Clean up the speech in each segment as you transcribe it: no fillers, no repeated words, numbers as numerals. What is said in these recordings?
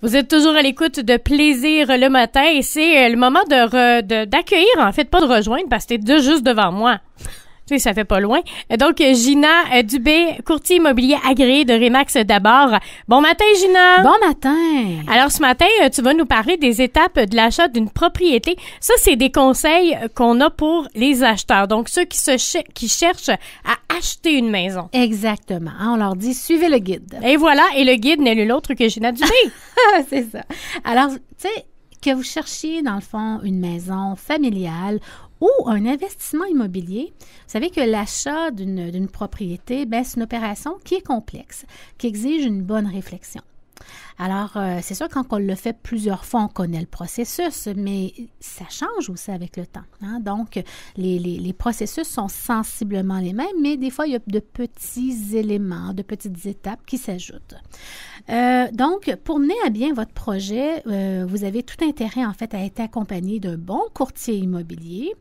Vous êtes toujours à l'écoute de Plaisir le matin et c'est le moment d'accueillir, en fait, pas de rejoindre parce que t'es juste devant moi. Tu sais, ça fait pas loin. Donc, Gina Dubé, courtier immobilier agréé de Remax d'abord. Bon matin, Gina! Bon matin! Alors, ce matin, tu vas nous parler des étapes de l'achat d'une propriété. Ça, c'est des conseils qu'on a pour les acheteurs. Donc, ceux qui cherchent à acheter une maison. Exactement. On leur dit, suivez le guide. Et voilà, et le guide n'est nul autre que Gina Dubé. C'est ça. Alors, tu sais, que vous cherchiez, dans le fond, une maison familiale ou un investissement immobilier, vous savez que l'achat d'une propriété, c'est une opération qui est complexe, qui exige une bonne réflexion. Alors, c'est sûr, quand on le fait plusieurs fois, on connaît le processus, mais ça change aussi avec le temps. Hein? Donc, les processus sont sensiblement les mêmes, mais des fois, il y a de petits éléments, de petites étapes qui s'ajoutent. Donc, pour mener à bien votre projet, vous avez tout intérêt, en fait, à être accompagné d'un bon courtier immobilier.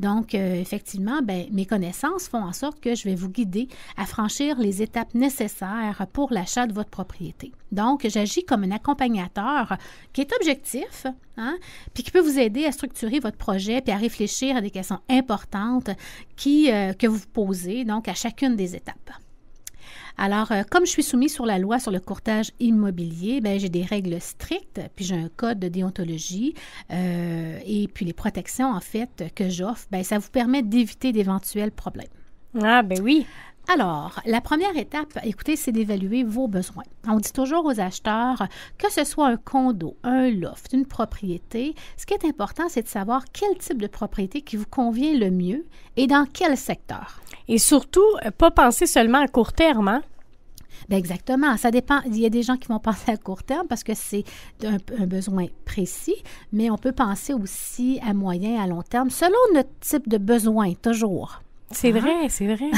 Donc, effectivement, mes connaissances font en sorte que je vais vous guider à franchir les étapes nécessaires pour l'achat de votre propriété. Donc, j'agis comme un accompagnateur qui est objectif, hein, puis qui peut vous aider à structurer votre projet puis à réfléchir à des questions importantes que vous posez, donc à chacune des étapes. Alors, comme je suis soumise sur la loi sur le courtage immobilier, j'ai des règles strictes, puis j'ai un code de déontologie et puis les protections, en fait, que j'offre, ça vous permet d'éviter d'éventuels problèmes. Ah, ben oui. Alors, la première étape, écoutez, c'est d'évaluer vos besoins. On dit toujours aux acheteurs, que ce soit un condo, un loft, une propriété, ce qui est important, c'est de savoir quel type de propriété qui vous convient le mieux et dans quel secteur. Et surtout, pas penser seulement à court terme, hein? Exactement. Ça dépend. Il y a des gens qui vont penser à court terme parce que c'est un besoin précis, mais on peut penser aussi à moyen et à long terme, selon notre type de besoin, toujours. C'est vrai, c'est vrai.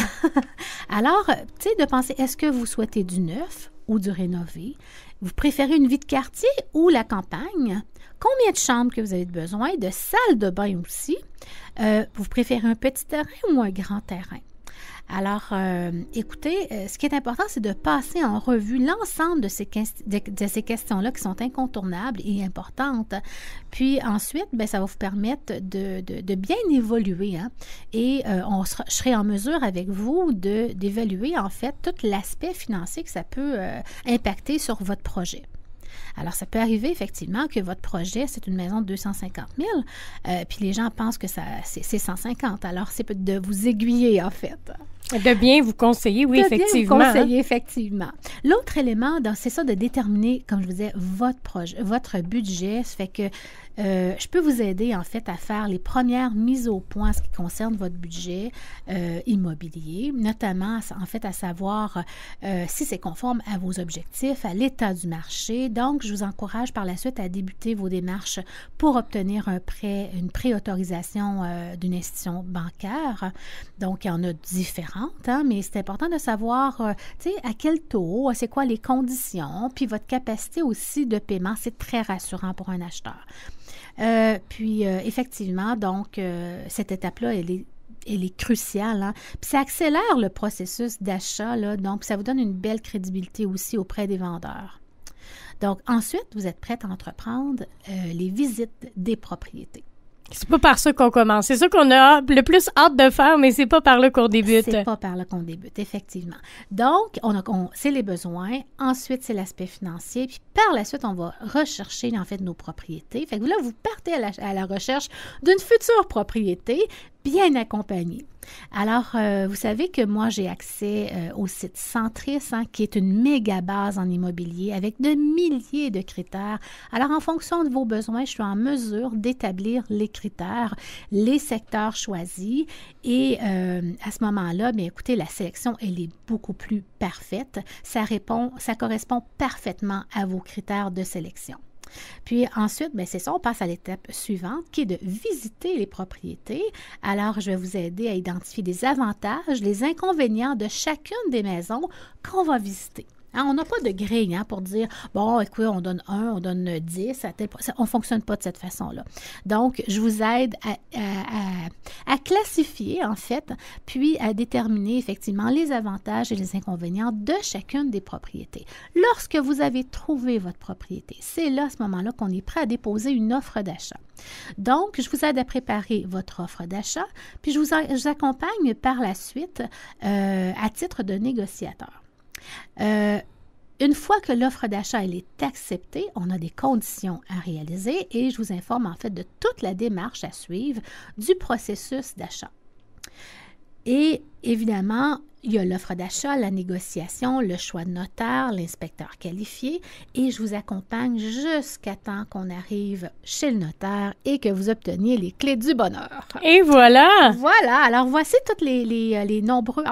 Alors, tu sais, de penser, est-ce que vous souhaitez du neuf ou du rénové? Vous préférez une vie de quartier ou la campagne? Combien de chambres que vous avez besoin? De salles de bain aussi? Vous préférez un petit terrain ou un grand terrain? Alors, écoutez, ce qui est important, c'est de passer en revue l'ensemble de ces questions-là qui sont incontournables et importantes. Puis ensuite, ça va vous permettre de bien évoluer. Hein? Et je serai en mesure avec vous d'évaluer, en fait, tout l'aspect financier que ça peut impacter sur votre projet. Alors, ça peut arriver effectivement que votre projet, c'est une maison de 250 000, puis les gens pensent que c'est 150. Alors, c'est de vous aiguiller, en fait. De bien vous conseiller, oui, effectivement. De bien vous conseiller, effectivement. L'autre élément, c'est ça de déterminer, comme je vous disais, votre budget. Ça fait que je peux vous aider, en fait, à faire les premières mises au point en ce qui concerne votre budget immobilier, notamment, en fait, à savoir si c'est conforme à vos objectifs, à l'état du marché. Donc, je vous encourage par la suite à débuter vos démarches pour obtenir un prêt, une préautorisation d'une institution bancaire. Donc, il y en a différentes, hein, mais c'est important de savoir, tu sais, à quel taux, c'est quoi les conditions, puis votre capacité aussi de paiement, c'est très rassurant pour un acheteur. Puis, effectivement, donc, cette étape-là, elle est cruciale. Hein? Puis ça accélère le processus d'achat, là, donc ça vous donne une belle crédibilité aussi auprès des vendeurs. Donc, ensuite, vous êtes prête à entreprendre les visites des propriétés. C'est pas par ça qu'on commence. C'est ça qu'on a le plus hâte de faire, mais c'est pas par là qu'on débute. C'est pas par là qu'on débute, effectivement. Donc, c'est les besoins. Ensuite, c'est l'aspect financier. Puis, par la suite, on va rechercher, en fait, nos propriétés. Fait que là, vous partez à la recherche d'une future propriété bien accompagnée. Alors, vous savez que moi, j'ai accès au site Centris, hein, qui est une méga base en immobilier avec de milliers de critères. Alors, en fonction de vos besoins, je suis en mesure d'établir les critères, les secteurs choisis et à ce moment-là, bien écoutez, la sélection, elle est beaucoup plus parfaite. Ça correspond parfaitement à vos critères de sélection. Puis ensuite, c'est ça, on passe à l'étape suivante qui est de visiter les propriétés. Alors, je vais vous aider à identifier les avantages, les inconvénients de chacune des maisons qu'on va visiter. Hein, on n'a pas de grille pour dire, bon, écoute, on donne 1, on donne 10, on ne fonctionne pas de cette façon-là. Donc, je vous aide à classifier, en fait, puis à déterminer effectivement les avantages et les inconvénients de chacune des propriétés. Lorsque vous avez trouvé votre propriété, c'est là, à ce moment-là, qu'on est prêt à déposer une offre d'achat. Donc, je vous aide à préparer votre offre d'achat, puis je vous accompagne par la suite à titre de négociateur. Une fois que l'offre d'achat elle est acceptée, on a des conditions à réaliser et je vous informe en fait de toute la démarche à suivre du processus d'achat. Et évidemment, il y a l'offre d'achat, la négociation, le choix de notaire, l'inspecteur qualifié et je vous accompagne jusqu'à temps qu'on arrive chez le notaire et que vous obteniez les clés du bonheur. Et voilà! Voilà, alors voici toutes les nombreux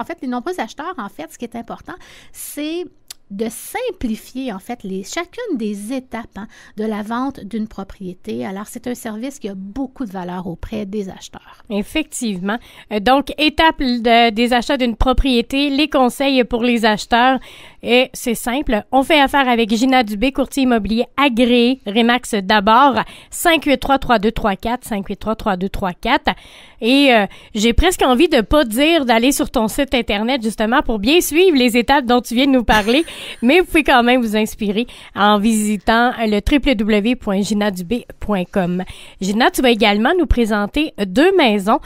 acheteurs, en fait, ce qui est important, c'est de simplifier, en fait, chacune des étapes de la vente d'une propriété. Alors, c'est un service qui a beaucoup de valeur auprès des acheteurs. Effectivement. Donc, étape des achats d'une propriété, les conseils pour les acheteurs. Et c'est simple. On fait affaire avec Gina Dubé, courtier immobilier agréé, Remax d'abord, 583-3234, 583-3234. Et j'ai presque envie de pas dire d'aller sur ton site Internet, justement, pour bien suivre les étapes dont tu viens de nous parler. Mais vous pouvez quand même vous inspirer en visitant le www.ginadubé.com. Gina, tu vas également nous présenter 2 maisons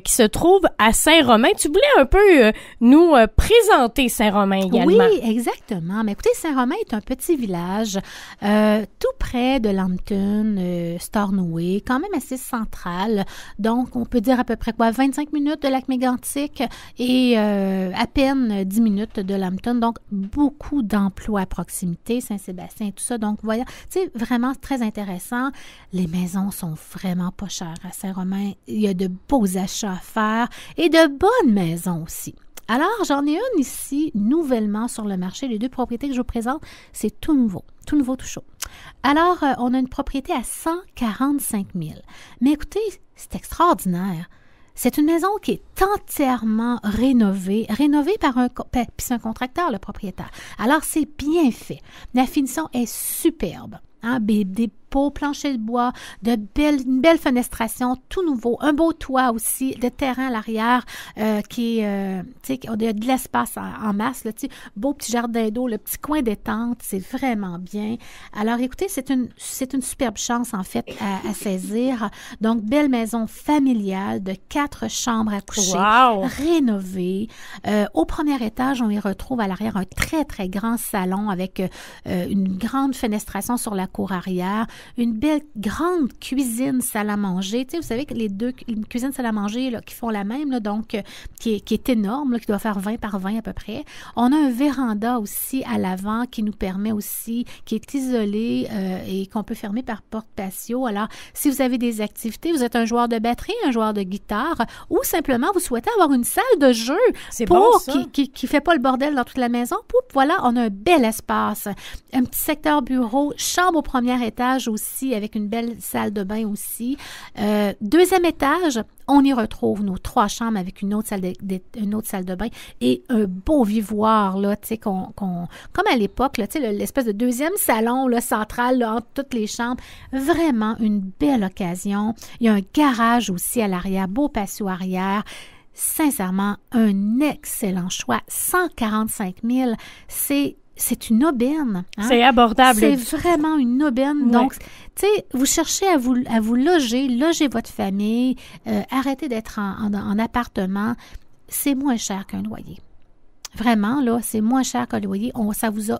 qui se trouvent à Saint-Romain. Tu voulais un peu nous présenter Saint-Romain également. Oui, exactement. Mais écoutez, Saint-Romain est un petit village tout près de Lambton, Stornoway, quand même assez central. Donc, on peut dire à peu près 25 minutes de Lac-Mégantic et à peine 10 minutes de Lambton. Donc, beaucoup d'emplois à proximité, Saint-Sébastien et tout ça. Donc, voilà, c'est vraiment très intéressant. Les maisons sont vraiment pas chères à Saint-Romain. Il y a de beaux achats à faire et de bonnes maisons aussi. Alors, j'en ai une ici, nouvellement sur le marché. Les 2 propriétés que je vous présente, c'est tout nouveau, tout chaud. Alors, on a une propriété à 145 000. Mais écoutez, c'est extraordinaire. C'est une maison qui est entièrement rénovée par puis c'est un contracteur, le propriétaire. Alors, c'est bien fait. La finition est superbe. Des beaux planchers de bois, une belle fenestration, tout nouveau, un beau toit aussi, le terrain à l'arrière qui est, tu sais, on a de l'espace en masse, là, tu sais, beau petit jardin d'eau, le petit coin détente, c'est vraiment bien. Alors, écoutez, c'est une superbe chance, en fait, à saisir. Donc, belle maison familiale de 4 chambres à coucher, rénovée. Au premier étage, on y retrouve à l'arrière un très, très grand salon avec une grande fenestration sur la cour arrière, une belle grande cuisine salle à manger. Tu sais, vous savez que les 2 cuisines salle à manger là, qui font la même, là, donc qui est énorme, là, qui doit faire 20 par 20 à peu près. On a un véranda aussi à l'avant qui nous permet aussi, qui est isolé et qu'on peut fermer par porte patio. Alors, si vous avez des activités, vous êtes un joueur de batterie, un joueur de guitare ou simplement vous souhaitez avoir une salle de jeu qui fait pas le bordel dans toute la maison, voilà, on a un bel espace. Un petit secteur bureau, chambre au premier étage aussi, avec une belle salle de bain aussi. 2e étage, on y retrouve nos 3 chambres avec une autre salle de bain et un beau vivoire, là, tu sais, comme à l'époque, là, tu sais, l'espèce de 2e salon, là, central, là, entre toutes les chambres. Vraiment une belle occasion. Il y a un garage aussi à l'arrière, beau patio arrière. Sincèrement, un excellent choix. 145 000, c'est une aubaine. C'est abordable. C'est vraiment une aubaine. Ouais. Donc, tu sais, vous cherchez à vous loger votre famille, arrêtez d'être en appartement. C'est moins cher qu'un loyer. Vraiment, là, c'est moins cher qu'un loyer. Ça vous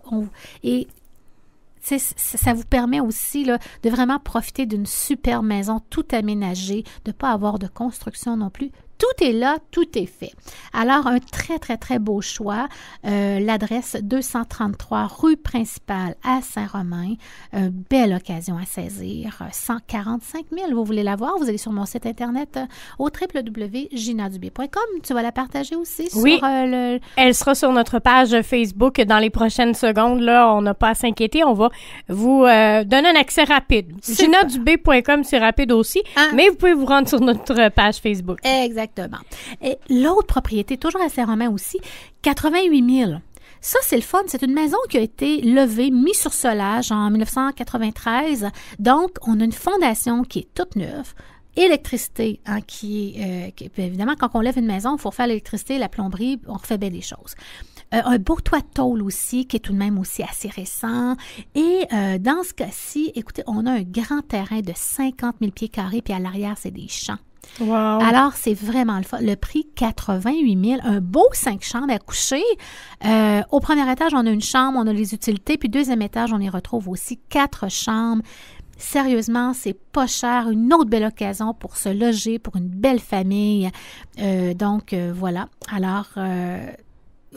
permet aussi là, de vraiment profiter d'une super maison tout aménagée, de ne pas avoir de construction non plus. Tout est là, tout est fait. Alors, un très, très, très beau choix. L'adresse 233 rue principale à Saint-Romain. Belle occasion à saisir. 145 000. Vous voulez la voir? Vous allez sur mon site Internet au www.ginadubé.com. Tu vas la partager aussi sur Elle sera sur notre page Facebook dans les prochaines secondes. Là, on n'a pas à s'inquiéter. On va vous donner un accès rapide. Ginadubé.com, c'est rapide aussi, mais vous pouvez vous rendre sur notre page Facebook. Exactement. Et l'autre propriété, toujours à Saint-Romain aussi, 88 000. Ça, c'est le fun. C'est une maison qui a été levée, mise sur solage en 1993. Donc, on a une fondation qui est toute neuve. Électricité, hein, évidemment, quand on lève une maison, il faut faire l'électricité, la plomberie, on refait bien des choses. Un beau toit de tôle aussi, qui est tout de même aussi assez récent. Et dans ce cas-ci, écoutez, on a un grand terrain de 50 000 pieds carrés, puis à l'arrière, c'est des champs. Wow. Alors, c'est vraiment le fun. Le prix, 88 000, un beau 5 chambres à coucher. Au premier étage, on a une chambre, on a les utilités, puis deuxième étage, on y retrouve aussi 4 chambres. Sérieusement, c'est pas cher. Une autre belle occasion pour se loger, pour une belle famille. Donc, voilà. Alors...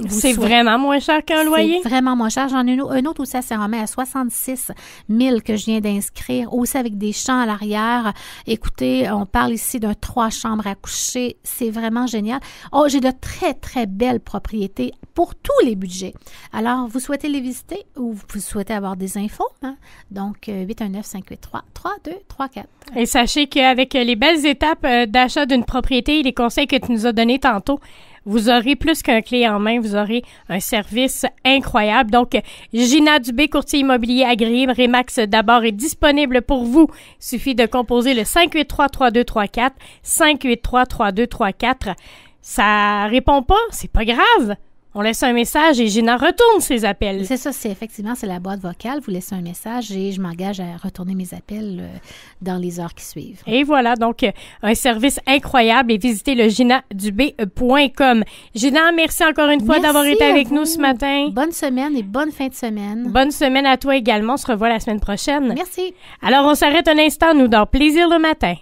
c'est vraiment moins cher qu'un loyer? C'est vraiment moins cher. J'en ai un autre aussi à Saint-Romain à 66 000 que je viens d'inscrire, aussi avec des champs à l'arrière. Écoutez, on parle ici d'un 3 chambres à coucher. C'est vraiment génial. Oh, j'ai de très, très belles propriétés pour tous les budgets. Alors, vous souhaitez les visiter ou vous souhaitez avoir des infos? Hein? Donc, 819-583-3234. Et sachez qu'avec les belles étapes d'achat d'une propriété et les conseils que tu nous as donnés tantôt, vous aurez plus qu'un clé en main, vous aurez un service incroyable. Donc, Gina Dubé, courtier immobilier agréé, Remax d'abord est disponible pour vous. Il suffit de composer le 583-3234, 583-3234. Ça répond pas, c'est pas grave. On laisse un message et Gina retourne ses appels. C'est ça, c'est la boîte vocale. Vous laissez un message et je m'engage à retourner mes appels dans les heures qui suivent. Et voilà, donc un service incroyable et visitez le ginadubé.com. Gina, merci encore une fois d'avoir été avec nous ce matin. Bonne semaine et bonne fin de semaine. Bonne semaine à toi également. On se revoit la semaine prochaine. Merci. Alors, on s'arrête un instant, nous, dans Plaisir le matin.